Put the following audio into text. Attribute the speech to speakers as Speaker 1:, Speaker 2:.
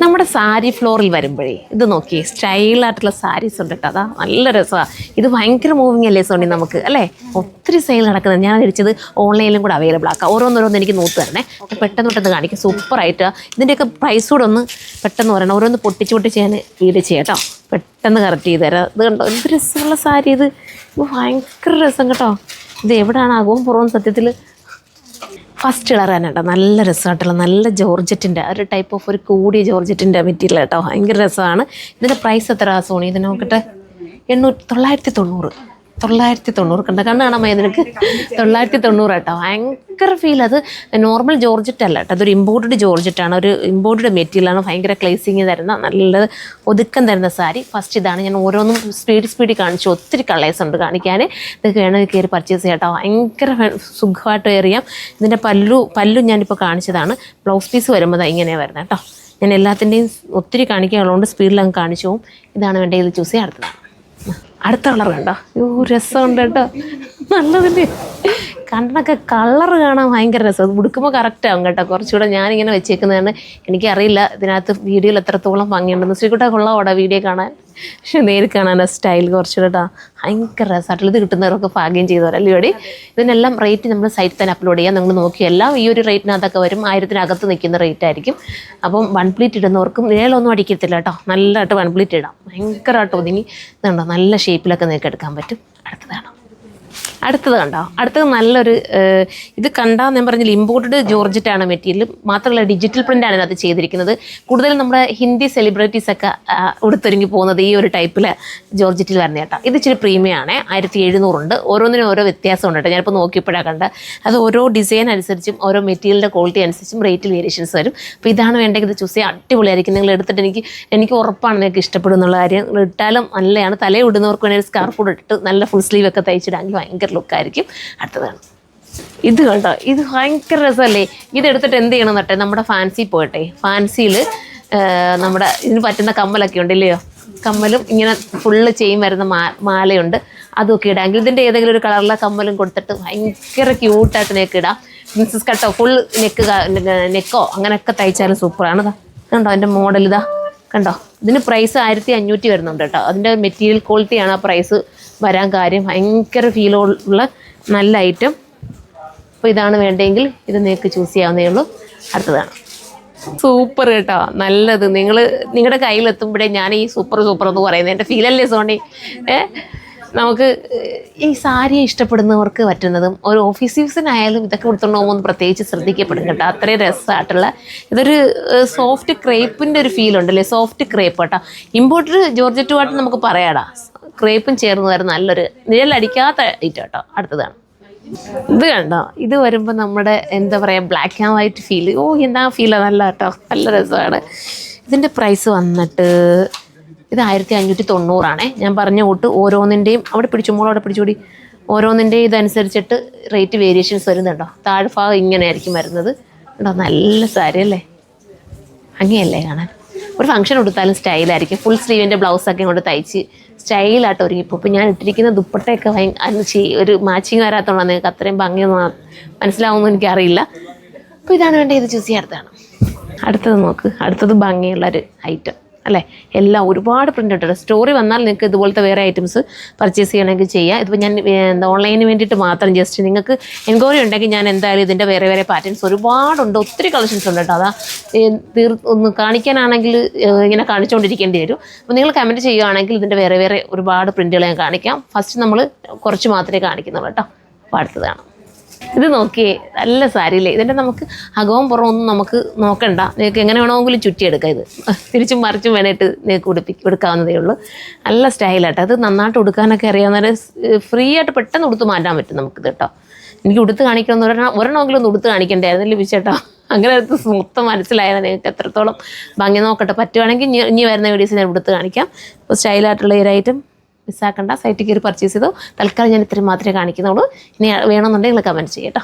Speaker 1: നമ്മുടെ സാരി ഫ്ലോറിൽ വരുമ്പോഴേ ഇത് നോക്കിയേ സ്റ്റൈലായിട്ടുള്ള സാരീസ് ഉണ്ട് കേട്ടോ. അതാ നല്ല രസമാണ്. ഇത് ഭയങ്കര മൂവിങ് അല്ലേ സോണി നമുക്ക് അല്ലേ? ഒത്തിരി സെയിൽ നടക്കുന്നത്. ഞാൻ വിളിച്ചത് ഓൺലൈനിലും കൂടെ അവൈലബിൾ ആക്കാം. ഓരോന്നോരോന്ന് എനിക്ക് നോട്ട് തരണേ. പെട്ടെന്ന് പെട്ടെന്ന് കാണിക്കും. സൂപ്പറായിട്ട് ഇതിൻ്റെയൊക്കെ പ്രൈസ് കൂടെ ഒന്ന് പെട്ടെന്ന് പറയണം. ഓരോന്ന് പൊട്ടിച്ച് പൊട്ടിച്ച് ഞാൻ വീട് ചെയ്യാം കേട്ടോ. പെട്ടെന്ന് കറക്റ്റ് ചെയ്ത് തരാം. ഇത് കണ്ടോ എന്ത് രസമുള്ള സാരി ഇത്. ഭയങ്കര രസം കേട്ടോ. ഇത് എവിടെയാണ് ആകും പുറവും സത്യത്തിൽ. ഫസ്റ്റ് കളർ തന്നെ കേട്ടോ. നല്ല രസമായിട്ടുള്ള നല്ല ജോർജറ്റിൻ്റെ ഒരു ടൈപ്പ് ഓഫ് ഒരു കൂടിയ ജോർജറ്റിൻ്റെ മെറ്റീരിയൽ കേട്ടോ. ഭയങ്കര രസമാണ്. ഇതിൻ്റെ പ്രൈസ് എത്ര സോണി? ഇത് നോക്കട്ടെ. 990 കണ്ട കണ്ണ് കാണാമോ നിനക്ക്? 990 കേട്ടോ. ഭയങ്കര ഫീൽ. അത് നോർമൽ ജോർജറ്റ് അല്ല കേട്ടോ. അതൊരു ഇമ്പോർട്ടഡ് ജോർജറ്റാണ്. ഒരു ഇമ്പോർട്ടഡ് മെറ്റീരിയലാണ്. ഭയങ്കര ക്ലേസിങ് തരുന്ന നല്ല ഒതുക്കം തരുന്ന സാരി. ഫസ്റ്റ് ഇതാണ്. ഞാൻ ഓരോന്നും സ്പീഡിൽ കാണിച്ചു. ഒത്തിരി കളേഴ്സ് ഉണ്ട് കാണിക്കാൻ. ഇത് വേണമെങ്കിൽ കയറി പർച്ചേസ് ചെയ്യാം കേട്ടോ. ഭയങ്കര സുഖമായിട്ട് എറിയാം. ഇതിൻ്റെ പല്ലു ഞാനിപ്പോൾ കാണിച്ചതാണ്. ബ്ലൗസ് പീസ് വരുമ്പോൾ ഇങ്ങനെയാണ് വരുന്നത് കേട്ടോ. ഞാൻ എല്ലാത്തിൻ്റെയും ഒത്തിരി കാണിക്കാനുള്ളതുകൊണ്ട് സ്പീഡിൽ അങ്ങ് കാണിച്ചു പോകും. ഇതാണ് വേണ്ടത്. ഇത് ചൂസ് ചെയ്യാൻ അടുത്തതാണ്. അടുത്ത കളർ കണ്ടോ? രസമുണ്ട് കേട്ടോ. നല്ലതല്ലേ? കണ്ണൊക്കെ കളർ കാണാൻ ഭയങ്കര രസം. അത് ഉടുക്കുമ്പോൾ കറക്റ്റ് ആവും കേട്ടോ. കുറച്ചുകൂടെ ഞാനിങ്ങനെ വെച്ചേക്കുന്നതാണ്. എനിക്കറിയില്ല ഇതിനകത്ത് വീഡിയോയിൽ എത്രത്തോളം ഭംഗിയുണ്ടെന്ന്. ശ്രീകുട്ട കൊള്ളാവോടാ വീഡിയോ കാണാൻ. പക്ഷെ നേരിൽ കാണാൻ ആ സ്റ്റൈൽ കുറച്ചുകൂടെ കേട്ടോ ഭയങ്കര രസമായിട്ടുള്ള. ഇത് കിട്ടുന്നവരൊക്കെ ഭാഗ്യം ചെയ്തവരല്ലേ ഇവിടെ. ഇതിനെല്ലാം റേറ്റ് നമ്മൾ സൈറ്റിൽ തന്നെ അപ്ലോഡ് ചെയ്യാം. നിങ്ങൾ നോക്കിയെല്ലാം ഈ ഒരു റേറ്റിനകത്തൊക്കെ വരും. 1000-നകത്ത് നിൽക്കുന്ന റേറ്റ് ആയിരിക്കും. അപ്പം 1 പ്ലീറ്റ് ഇടുന്നവർക്കും നിഴലൊന്നും അടിക്കത്തില്ല കേട്ടോ. നല്ലതായിട്ട് 1 പ്ലീറ്റ് ഇടാം. ഭയങ്കരമായിട്ട് ഒതുങ്ങി ഇതുണ്ടോ നല്ല ഷേപ്പിലൊക്കെ നിങ്ങൾക്ക് എടുക്കാൻ പറ്റും. അടുത്തത് കണ്ടോ? അടുത്തത് നല്ലൊരു ഇത് കണ്ടാൽ ഞാൻ പറഞ്ഞില്ല ഇമ്പോർട്ടഡ് ജോർജറ്റാണ് മെറ്റീരിയൽ. മാത്രമല്ല ഡിജിറ്റൽ പ്രിൻ്റാണ് ഇതിനകത്ത് ചെയ്തിരിക്കുന്നത്. കൂടുതലും നമ്മുടെ ഹിന്ദി സെലിബ്രിറ്റീസൊക്കെ ഉടുത്തൊരുങ്ങി പോകുന്നത് ഈ ഒരു ടൈപ്പിൽ ജോർജറ്റിൽ വരുന്ന കേട്ടോ. ഇത് ഇച്ചിരി പ്രീമിയം ആണ്. 1700 ഉണ്ട്. ഓരോന്നിനും ഓരോ വ്യത്യാസമുണ്ട് കേട്ടോ. ഞാനിപ്പോൾ നോക്കിയപ്പോഴാണ് കണ്ടത്. അത് ഓരോ ഡിസൈൻ അനുസരിച്ചും ഓരോ മെറ്റീരിയലിൻ്റെ ക്വാളിറ്റി അനുസരിച്ചും റേറ്റിൽ വേരിയേഷൻസ് വരും. അപ്പോൾ ഇതാണ് വേണ്ടെങ്കിൽ ഇത് ചൂസ് ചെയ്യാൻ അടിപൊളിയായിരിക്കും. നിങ്ങൾ എടുത്തിട്ട് എനിക്ക് ഉറപ്പാണ് നിങ്ങൾക്ക് ഇഷ്ടപ്പെടും എന്നുള്ള കാര്യം. ഇട്ടാലും നല്ലതാണ്. തലയിൽ ഇടുന്നവർക്ക് വേണമെങ്കിൽ സ്കാർഫ് കൂടെ ഇട്ട് നല്ല ഫുൾ സ്ലീവ് ഒക്കെ തയ്ച്ചിടാമെങ്കിൽ ഭയങ്കര ലുക്കായിരിക്കും. അടുത്തതാണ് ഇത് കണ്ടോ. ഇത് ഭയങ്കര രസമല്ലേ? ഇതെടുത്തിട്ട് എന്ത് ചെയ്യണം നട്ടെ? നമ്മുടെ ഫാൻസി പോയിട്ടെ. ഫാൻസിയിൽ നമ്മുടെ ഇതിന് പറ്റുന്ന കമ്മലൊക്കെ ഉണ്ടല്ലയോ. കമ്മലും ഇങ്ങനെ ഫുള്ള് ചെയിൻ വരുന്ന മാലയുണ്ട്. അതൊക്കെ ഇടാമെങ്കിൽ ഇതിൻ്റെ ഏതെങ്കിലും ഒരു കളറിലെ കമ്മലും കൊടുത്തിട്ട് ഭയങ്കര ക്യൂട്ടായിട്ട് നിങ്ങൾക്ക് ഇടാം. പ്രിൻസസ് കട്ടോ ഫുൾ നെക്കോ അങ്ങനെയൊക്കെ തയ്ച്ചാലും സൂപ്പറാണ്. കണ്ടോ എൻ്റെ മോഡൽ ഇതാ കണ്ടോ. ഇതിന് പ്രൈസ് 1500 വരുന്നുണ്ട് കേട്ടോ. അതിൻ്റെ മെറ്റീരിയൽ ക്വാളിറ്റിയാണ് ആ പ്രൈസ് വരാൻ കാര്യം. ഭയങ്കര ഫീലുള്ള നല്ല ഐറ്റം. അപ്പോൾ ഇതാണ് വേണ്ടെങ്കിൽ ഇത് നിങ്ങൾക്ക് ചൂസ് ചെയ്യാവുന്നേ ഉള്ളൂ. അടുത്തതാണ് സൂപ്പർ കേട്ടോ. നല്ലത് നിങ്ങളുടെ കയ്യിലെത്തുമ്പോഴേ ഞാൻ ഈ സൂപ്പർ എന്ന് പറയുന്നത് എൻ്റെ ഫീലല്ലേ സോണി? നമുക്ക് ഈ സാരി ഇഷ്ടപ്പെടുന്നവർക്ക് പറ്റുന്നതും ഒരു ഓഫീസ് യൂസിനായാലും ഇതൊക്കെ കൊടുത്തുകൊണ്ട് പോകുമ്പോൾ പ്രത്യേകിച്ച് ശ്രദ്ധിക്കപ്പെടും കേട്ടോ. അത്രയും രസമായിട്ടുള്ള ഇതൊരു സോഫ്റ്റ് ക്രേപ്പിൻ്റെ ഒരു ഫീലുണ്ടല്ലേ. സോഫ്റ്റ് ക്രേപ്പ് കേട്ടോ. ഇമ്പോർട്ടഡ് ജോർജറ്റുമായിട്ട് നമുക്ക് പറയാടാ. ക്രേപ്പും ചേർന്ന് വരുന്ന നല്ലൊരു നിഴലടിക്കാത്ത ഐറ്റം കേട്ടോ. അടുത്തതാണ് ഇത് കണ്ടോ. ഇത് വരുമ്പോൾ നമ്മുടെ എന്താ പറയുക ബ്ലാക്ക് ആൻഡ് വൈറ്റ് ഫീൽ. എന്താ ഫീലാണ് നല്ല കേട്ടോ. നല്ല രസമാണ്. ഇതിൻ്റെ പ്രൈസ് വന്നിട്ട് ഇത് 1590 ഞാൻ പറഞ്ഞ കൂട്ട് ഓരോന്നിൻ്റെയും അവിടെ പിടിച്ചുകൂടി ഓരോന്നിൻ്റെയും ഇതനുസരിച്ചിട്ട് റേറ്റ് വേരിയേഷൻസ് വരുന്നുണ്ടോ. താഴ്ഭാഗം ഇങ്ങനെ ആയിരിക്കും വരുന്നത് കേട്ടോ. നല്ല സാരി അല്ലേ? അങ്ങനെയല്ലേ കാണാൻ? ഒരു ഫംഗ്ഷൻ കൊടുത്താലും സ്റ്റൈലായിരിക്കും. ഫുൾ സ്ലീവിൻ്റെ ബ്ലൗസൊക്കെ കൊണ്ട് തയ്ച്ച് സ്റ്റൈലായിട്ട് ഒരുങ്ങിപ്പോൾ. ഇപ്പോൾ ഞാൻ ഇട്ടിരിക്കുന്ന ദുപ്പട്ടയൊക്കെ ഒരു മാച്ചിങ് വരാത്തതുകൊണ്ടാണ് നിങ്ങൾക്ക് അത്രയും ഭംഗിയൊന്നും മനസ്സിലാവുമെന്ന് എനിക്കറിയില്ല. അപ്പോൾ ഇതാണ് വേണ്ടത്. ഇത് ചൂസ് ചെയ്യാത്തതാണ്. അടുത്തത് നോക്ക്. അടുത്തത് ഭംഗിയുള്ളൊരു ഐറ്റം അല്ലേ? എല്ലാം ഒരുപാട് പ്രിൻ്റ് ഉണ്ട്. സ്റ്റോറി വന്നാൽ നിങ്ങൾക്ക് ഇതുപോലത്തെ വേറെ ഐറ്റംസ് പർച്ചേസ് ചെയ്യണമെങ്കിൽ ചെയ്യാം. ഇതിപ്പോൾ ഞാൻ ഓൺലൈനിന് വേണ്ടിയിട്ട് മാത്രം ജസ്റ്റ് നിങ്ങൾക്ക് എൻക്വയറി ഉണ്ടെങ്കിൽ ഞാൻ എന്തായാലും ഇതിൻ്റെ വേറെ പാറ്റേൺസ് ഒരുപാടുണ്ട്. ഒത്തിരി കളക്ഷൻസ് ഉണ്ട് കേട്ടോ. അതാ ഒന്ന് കാണിക്കാനാണെങ്കിൽ ഇങ്ങനെ കാണിച്ചുകൊണ്ടിരിക്കേണ്ടി വരും. അപ്പോൾ നിങ്ങൾ കമൻറ്റ് ചെയ്യുകയാണെങ്കിൽ ഇതിൻ്റെ വേറെ ഒരുപാട് പ്രിൻറ്റുകൾ ഞാൻ കാണിക്കാം. ഫസ്റ്റ് നമ്മൾ കുറച്ച് മാത്രമേ കാണിക്കുന്നുള്ളൂ കേട്ടോ. അപ്പോൾ അടുത്തതാണ് ഇത് നോക്കിയേ. നല്ല സാരിയില്ലേ? ഇതിൻ്റെ നമുക്ക് അകവും പുറമൊന്നും നമുക്ക് നോക്കണ്ട. നിങ്ങൾക്ക് എങ്ങനെ വേണമെങ്കിലും ചുറ്റിയെടുക്കാം. ഇത് തിരിച്ചും മറിച്ചും വേണമായിട്ട് നിങ്ങൾക്ക് എടുക്കാവുന്നതേ ഉള്ളൂ. നല്ല സ്റ്റൈലാട്ടോ. അത് നന്നായിട്ട് ഉടുക്കാനൊക്കെ അറിയാവുന്നവരെ ഫ്രീ ആയിട്ട് പെട്ടെന്ന് ഉടുത്ത് മാറ്റാൻ പറ്റും നമുക്കിത് കേട്ടോ. എനിക്ക് ഉടുത്ത് കാണിക്കണമെന്ന് ഒരെണ്ണമെങ്കിലും ഒന്ന് ഉടുത്ത് കാണിക്കണ്ടായിരുന്നു ലഭിച്ചേട്ടോ. അങ്ങനെ അടുത്ത് മൊത്തം മനസ്സിലായാലും നിങ്ങൾക്ക് എത്രത്തോളം ഭംഗി നോക്കട്ടെ. പറ്റുവാണെങ്കിൽ ഇനി വരുന്ന വീഡിയോസ് ഞാൻ ഉടുത്ത് കാണിക്കാം. അപ്പോൾ സ്റ്റൈലായിട്ടുള്ള ഒരു ഐറ്റം മിസ്സാക്കണ്ട. സൈറ്റിൽ കയറി പർച്ചേസ് ചെയ്തോ. തൽക്കാലം ഞാൻ ഇത്രയും മാത്രമേ കാണിക്കുന്നുള്ളൂ. ഇനി വേണമെന്നുണ്ടെങ്കിൽ നിങ്ങൾ കമൻറ്റ് ചെയ്യട്ടോ.